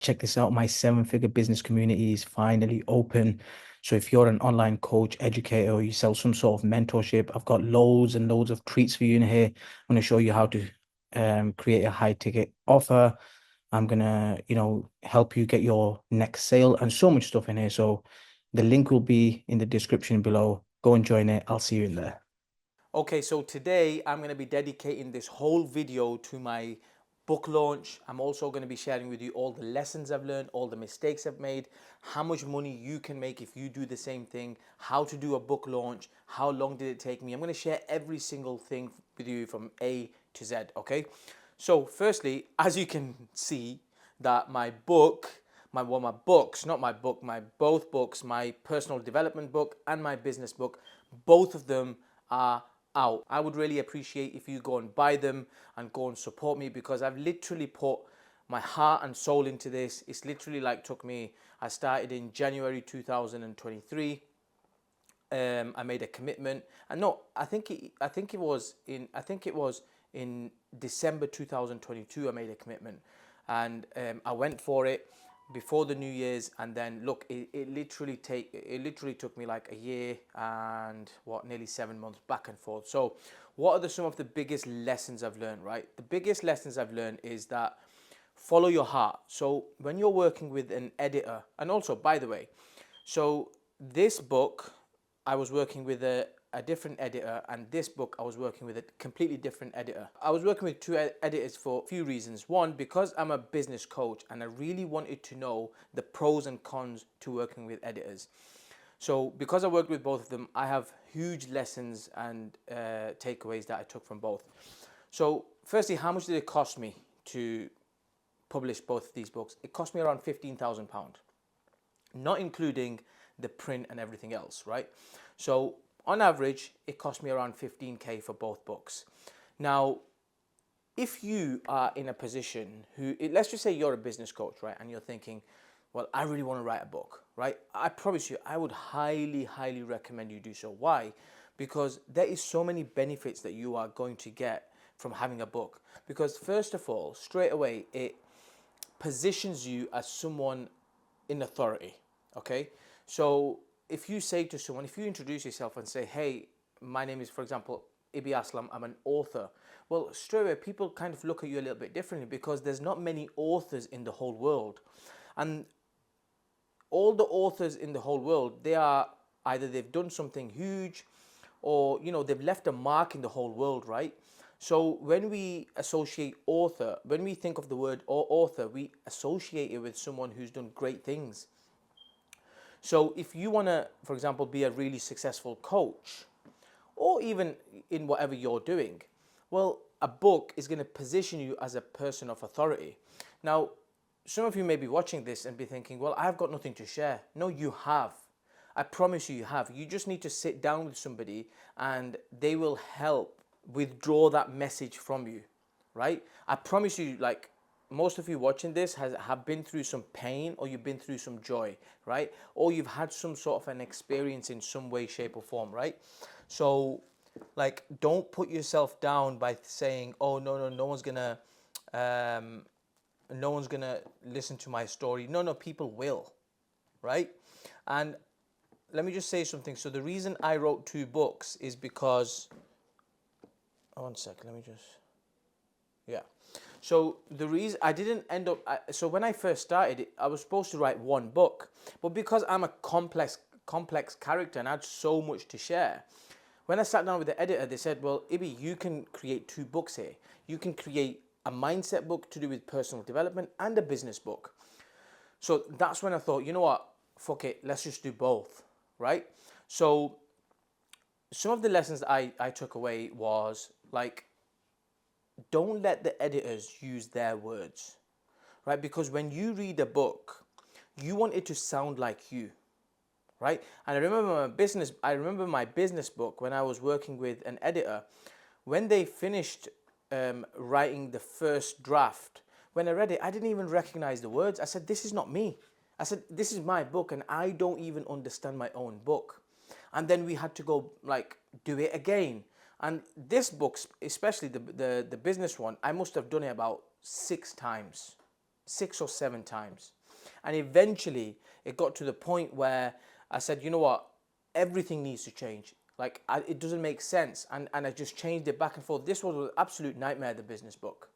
check this out. My seven-figure business community is finally open. So if you're an online coach, educator, or you sell some sort of mentorship, I've got loads and loads of treats for you in here. I'm going to show you how to create a high ticket offer. I'm gonna, help you get your next sale and so much stuff in here. So the link will be in the description below. Go and join it. I'll see you in there. Okay, so today I'm going to be dedicating this whole video to my book launch. I'm also going to be sharing with you all the lessons I've learned, all the mistakes I've made, how much money you can make if you do the same thing, how to do a book launch, how long did it take me. I'm going to share every single thing with you from A to Z, okay? So firstly, as you can see, that my book, my books, not my book, my both books, my personal development book and my business book, both of them are out. I would really appreciate if you go and buy them and go and support me, because I've literally put my heart and soul into this. It's literally like took me, I started in January 2023. I made a commitment, and no, I think it was in December 2022 I made a commitment, and I went for it before the New Year's, and then look, it literally took me like a year and nearly 7 months back and forth. So what are some of the biggest lessons I've learned, right? The biggest lessons I've learned is that follow your heart. So when you're working with an editor, and also, by the way, so this book, I was working with a different editor, and this book I was working with a completely different editor. I was working with two editors for a few reasons. One, because I'm a business coach and I really wanted to know the pros and cons to working with editors. So because I worked with both of them, I have huge lessons and takeaways that I took from both. So firstly, how much did it cost me to publish both of these books? It cost me around £15,000, not including the print and everything else, right? So on average, it cost me around 15K for both books. Now, if you are in a position let's just say you're a business coach, right? And you're thinking, well, I really want to write a book, right? I promise you, I would highly, highly recommend you do so. Why? Because there is so many benefits that you are going to get from having a book. Because first of all, straight away, it positions you as someone in authority, okay? So if you say to someone, if you introduce yourself and say, hey, my name is, for example, Ibby Aslam, I'm an author. Well, straight away, people kind of look at you a little bit differently, because there's not many authors in the whole world. And all the authors in the whole world, they are either they've done something huge, or they've left a mark in the whole world, right? So when we associate author, when we think of the word author, we associate it with someone who's done great things. So if you want to, for example, be a really successful coach, or even in whatever you're doing, well, a book is going to position you as a person of authority. Now, some of you may be watching this and be thinking, well, I've got nothing to share. No, you have. I promise you, you have. You just need to sit down with somebody and they will help withdraw that message from you, right? I promise you, like, most of you watching this have been through some pain, or you've been through some joy, right? Or you've had some sort of an experience in some way, shape, or form, right? So, like, don't put yourself down by saying, oh, no one's gonna listen to my story. No, people will, right? And let me just say something. So the reason I wrote two books is because, oh, one second, let me just, yeah. So the reason I didn't end up, so when I first started, I was supposed to write one book, but because I'm a complex character and I had so much to share, when I sat down with the editor, they said, well, Ibby, you can create two books here. You can create a mindset book to do with personal development and a business book. So that's when I thought, you know what, fuck it, let's just do both, right? So some of the lessons that I took away was, like, don't let the editors use their words, right? Because when you read a book, you want it to sound like you, right? And I remember my business book, when I was working with an editor, when they finished writing the first draft, when I read it, I didn't even recognize the words. I said, this is not me. I said, this is my book and I don't even understand my own book. And then we had to go, like, do it again. And this book, especially the business one, I must have done it about 6 times. 6 or 7 times. And eventually it got to the point where I said, you know what, everything needs to change. Like, it doesn't make sense. And I just changed it back and forth. This was an absolute nightmare, the business book.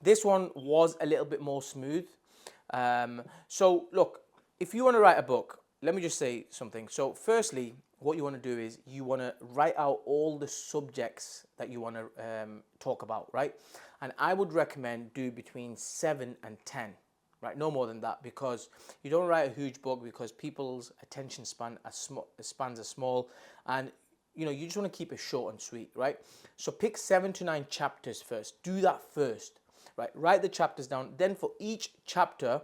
This one was a little bit more smooth. So look, if you want to write a book, let me just say something. So firstly, what you want to do is you want to write out all the subjects that you want to talk about, right? And I would recommend do between 7 and 10, right? No more than that, because you don't write a huge book because people's attention spans are small, and you know, you just want to keep it short and sweet, right? So pick 7 to 9 chapters first. Do that first, right? Write the chapters down. Then for each chapter,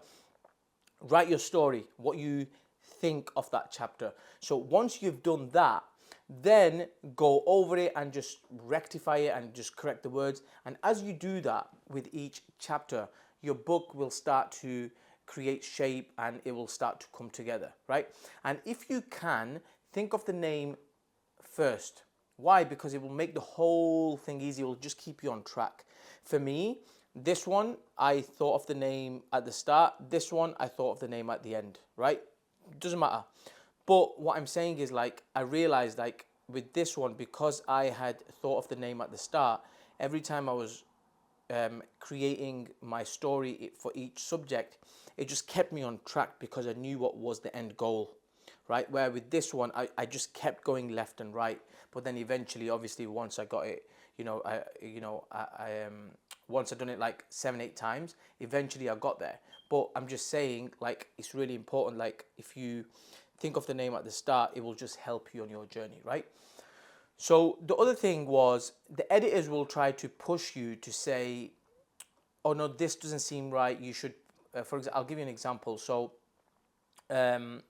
write your story, what you think of that chapter. So once you've done that, then go over it and just rectify it and just correct the words. And as you do that with each chapter, your book will start to create shape and it will start to come together, right? And if you can, think of the name first. Why? Because it will make the whole thing easy. It will just keep you on track. For me, this one, I thought of the name at the start. This one, I thought of the name at the end, right? Doesn't matter. But what I'm saying is, like, I realized, like, with this one, because I had thought of the name at the start, every time I was creating my story for each subject, it just kept me on track because I knew what was the end goal, right? Where with this one, I just kept going left and right. But then eventually, obviously, once I got it, once I'd done it like 7, 8 times, eventually I got there. But I'm just saying, like, it's really important. Like, if you think of the name at the start, it will just help you on your journey, right? So the other thing was, the editors will try to push you to say, oh no, this doesn't seem right, you should, for example, I'll give you an example. So for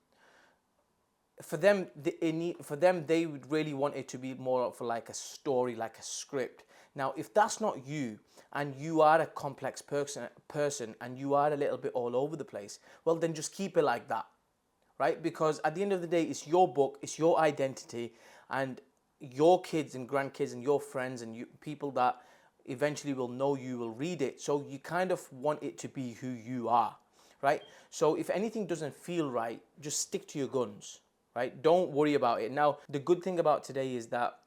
them, they would really want it to be more of like a story, like a script. Now, if that's not you, and you are a complex person and you are a little bit all over the place, well, then just keep it like that, right? Because at the end of the day, it's your book, it's your identity, and your kids and grandkids and your friends and people that eventually will know you will read it. So you kind of want it to be who you are, right? So if anything doesn't feel right, just stick to your guns, right? Don't worry about it. Now, the good thing about today is that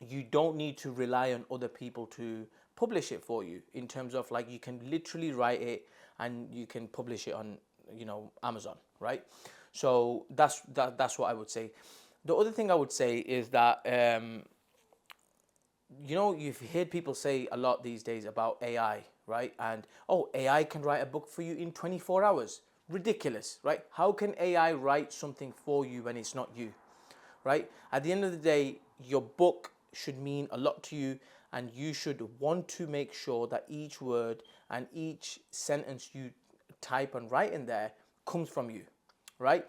you don't need to rely on other people to publish it for you, in terms of, like, you can literally write it and you can publish it on, you know, Amazon, right? So that's what I would say. The other thing I would say is that you know, you've heard people say a lot these days about AI, right? And, oh, AI can write a book for you in 24 hours. Ridiculous, right? How can AI write something for you when it's not you, right? At the end of the day, your book should mean a lot to you, and you should want to make sure that each word and each sentence you type and write in there comes from you, right?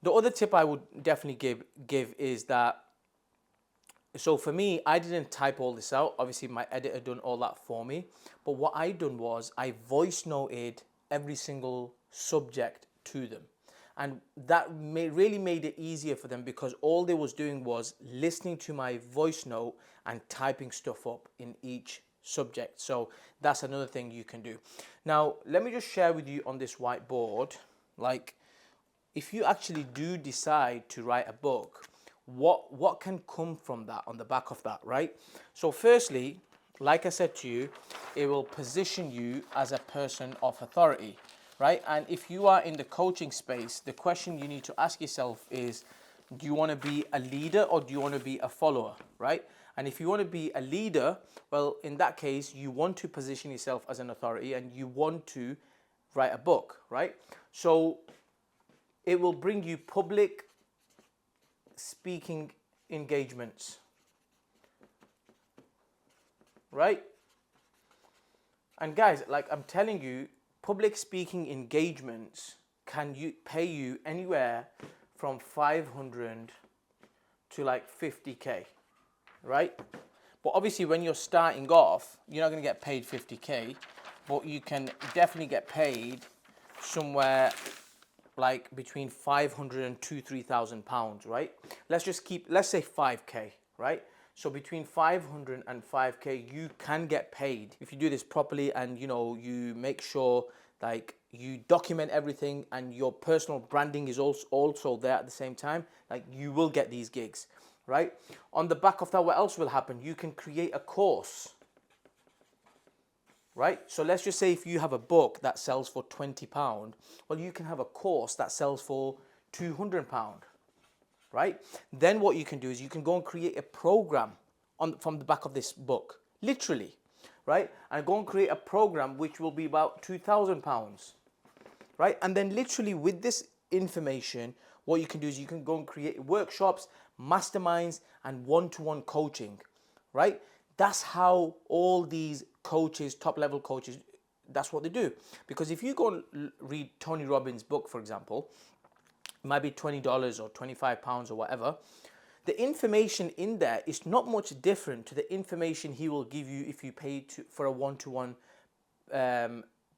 The other tip I would definitely give is that, so for me, I didn't type all this out. Obviously, my editor done all that for me. But what I done was I voice noted every single subject to them. And that really made it easier for them, because all they was doing was listening to my voice note and typing stuff up in each subject. So that's another thing you can do. Now, let me just share with you on this whiteboard, like, if you actually do decide to write a book, what can come from that, on the back of that, right? So firstly, like I said to you, it will position you as a person of authority, right? And if you are in the coaching space, the question you need to ask yourself is, do you want to be a leader or do you want to be a follower, right? And if you want to be a leader, well, in that case, you want to position yourself as an authority and you want to write a book, right? So it will bring you public speaking engagements, right? And guys, like, I'm telling you, public speaking engagements can pay you anywhere from 500 to like 50k, right? But obviously, when you're starting off, you're not going to get paid 50k, but you can definitely get paid somewhere like between 500 and £3,000, right? Let's say 5k, right? So between 500 and 5k, you can get paid if you do this properly, and you know, you make sure like you document everything and your personal branding is also there at the same time, like you will get these gigs, right? On the back of that, what else will happen? You can create a course, right? So let's just say if you have a book that sells for £20, well, you can have a course that sells for £200, right? Then what you can do is you can go and create a program from the back of this book, literally, right? And go and create a program which will be about £2,000, right? And then literally with this information, what you can do is you can go and create workshops, masterminds, and one-to-one coaching, right? That's how all these coaches, top-level coaches, that's what they do. Because if you go and read Tony Robbins' book, for example, it might be $20 or £25 or whatever. The information in there is not much different to the information he will give you if you pay for a one-to-one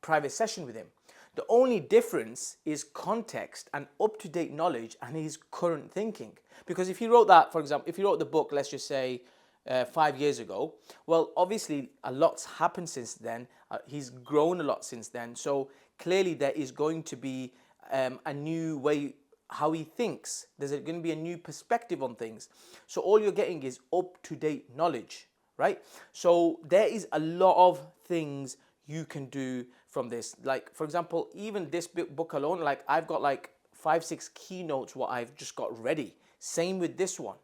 private session with him. The only difference is context and up-to-date knowledge and his current thinking. Because if he wrote that, for example, if he wrote the book, let's just say 5 years ago, well, obviously a lot's happened since then. He's grown a lot since then. So clearly there is going to be a new way how he thinks. There's going to be a new perspective on things. So all you're getting is up-to-date knowledge, right? So there is a lot of things you can do from this. Like, for example, even this book alone, like I've got like 5-6 keynotes what I've just got ready. Same with this one.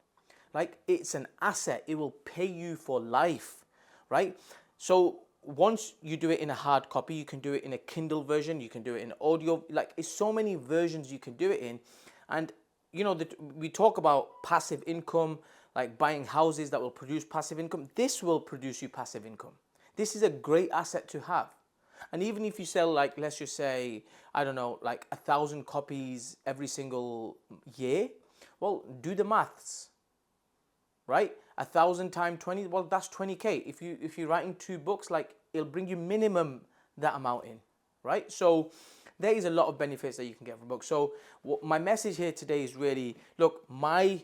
Like, it's an asset. It will pay you for life, right? So once you do it in a hard copy, you can do it in a Kindle version, you can do it in audio, like it's so many versions you can do it in. And you know, we talk about passive income, like buying houses that will produce passive income. This will produce you passive income. This is a great asset to have. And even if you sell, like, let's just say, I don't know, like 1,000 copies every single year, well, do the maths, right? 1,000 times 20, well, that's 20K. If you're writing 2 books, like it'll bring you minimum that amount in, right? So there is a lot of benefits that you can get from books. So my message here today is really, look, my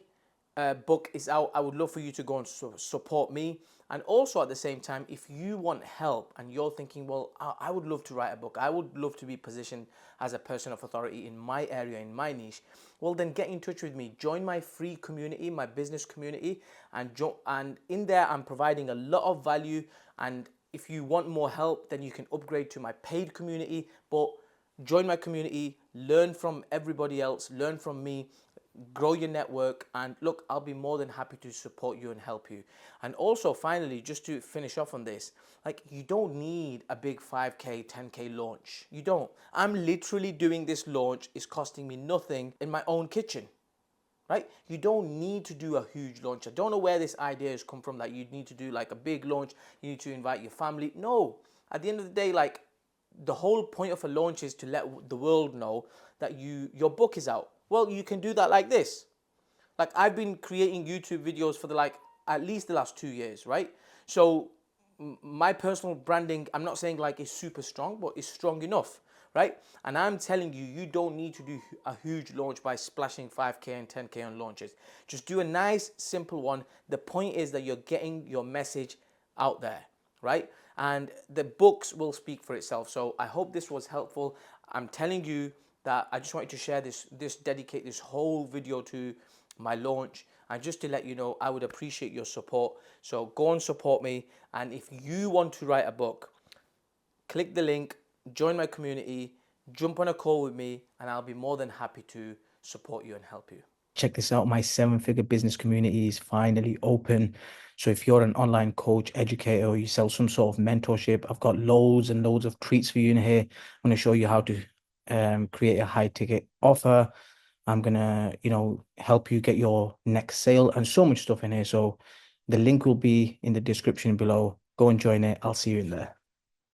book is out. I would love for you to go and support me. And also at the same time, if you want help and you're thinking, well, I would love to write a book, I would love to be positioned as a person of authority in my area, in my niche, well, then get in touch with me. Join my free community, my business community, and in there I'm providing a lot of value. And if you want more help, then you can upgrade to my paid community. But join my community, learn from everybody else, learn from me, grow your network, and look, I'll be more than happy to support you and help you. And also, finally, just to finish off on this, like, you don't need a big 5K, 10K launch. You don't. I'm literally doing this launch. It's costing me nothing in my own kitchen, right? You don't need to do a huge launch. I don't know where this idea has come from that you need to do like a big launch. You need to invite your family. No, at the end of the day, like, the whole point of a launch is to let the world know that your book is out. Well, you can do that like this. Like, I've been creating YouTube videos for at least the last 2 years, right? So my personal branding, I'm not saying like it's super strong, but it's strong enough, right? And I'm telling you, you don't need to do a huge launch by splashing 5K and 10K on launches. Just do a nice, simple one. The point is that you're getting your message out there, right? And the books will speak for itself. So I hope this was helpful. I'm telling you that I just wanted to share dedicate this whole video to my launch. And just to let you know, I would appreciate your support. So go and support me. And if you want to write a book, click the link, join my community, jump on a call with me, and I'll be more than happy to support you and help you. Check this out. My 7-figure business community is finally open. So if you're an online coach, educator, or you sell some sort of mentorship, I've got loads and loads of treats for you in here. I'm going to show you how to create a high ticket offer. I'm going to, help you get your next sale and so much stuff in here. So the link will be in the description below. Go and join it. I'll see you in there.